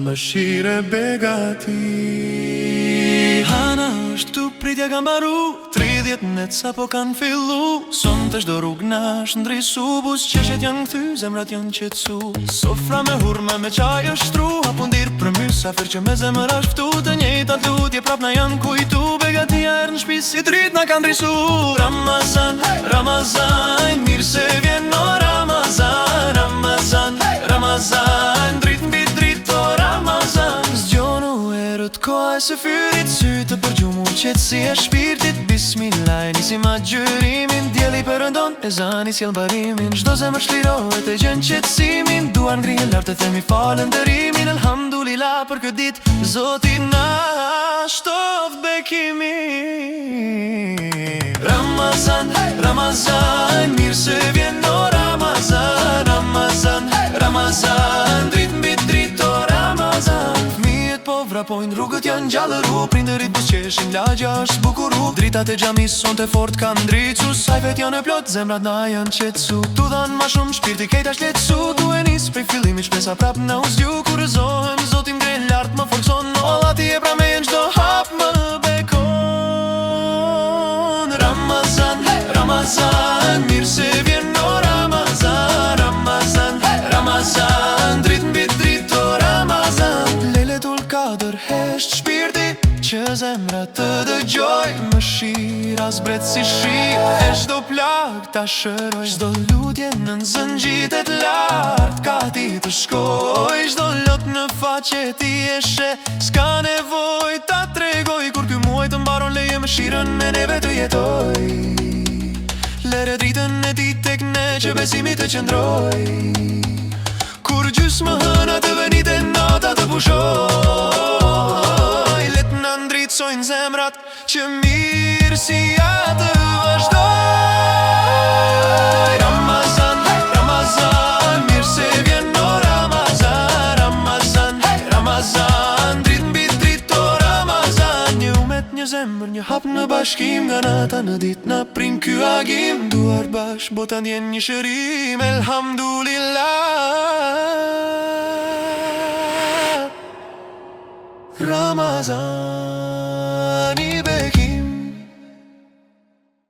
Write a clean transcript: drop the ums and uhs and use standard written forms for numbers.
Mëshire begati. Hana është tu pritja ka mbaru 30 net sa po kanë fillu. Sonte çdo rrugë na është ndrisu. Buz qeshet janë kthy, zemrat janë qetsu. Sofra me hurma me çaj është tru. Apo ndir për mysafir që me zemër është ftu. Të njëjtat lutje prap na janë kujtu. Begatia erë në shtëpi si drit na kanë drisu. Ramazan, Ramazan, mirë se vjen o Ramazan. Ramazan, Ramazan, drit mbi drit o Ramazan. Zgjonu erët koha e së fyrit. Sytë për gjumu qetësi e shpirtit. Bismillah, nisi ma gjyrimin. Djeli përëndon, e zani s'jel barimin. Çdo zemër shlirohet e gjen qetësimin. Duan ngrihen lart e themi falënderimin. Elhamdulillah për këtë ditë, Zoti na shtoft bekimin. Ramazan, Ramazan, mirë se vjen o Ramazan. Ramazan, Ramazan, drit mbi drit o Ramazan. Fëmijët po vrapojnë, rrugët janë gjallëru. Prindërit buzëqeshin, lagja është bukuru. Dritat e xhamis sonte fort kanë ndricu. Sajvet janë e plot, zemrat na janë qetsu. Tu dhan ma shumë, shpirti kejt është letsu. Tu e nis prej fillimit, shpesa prap na u zgju. Kur rëzohem, Zoti ngren lart më forcon. Allah ti e pra me në çdo hap më bekon. Ramazan, Ramazan, mirë se vjen o Ramazan. Ramazan, Ramazan, drit mbi drit o Ramazan. Lejletul Kadër hesht shpirti, që zemra të dëgjoj. Mëshira zbret si shi, e çdo plag ta shëroj. Çdo lutje në zëngjitet lart, ka ti të shkoj. Çdo lot në faqe ti e she, s'ka nevoj ta tregoj. Kur ky muaj të mbaron, leje mëshirën me neve të jetoj. Lere dritën e ti tek ne, që besimi të qëndroj. Kur gjysmë hëna të venit e nata të pushoj. Let na ndritësojnë zemrat, që mirë si atë vazhdoj. Ramazan, Ramazan, mirë se vjen o Ramazan. Ramazan, Ramazan, drit mbi drit o Ramazan. Një umet, një zemër, një hap në bashkim. Nga nata në dit na prim ky agim. Duar bash, bota ndjen një shërim. Elhamdulillah. Ramazan.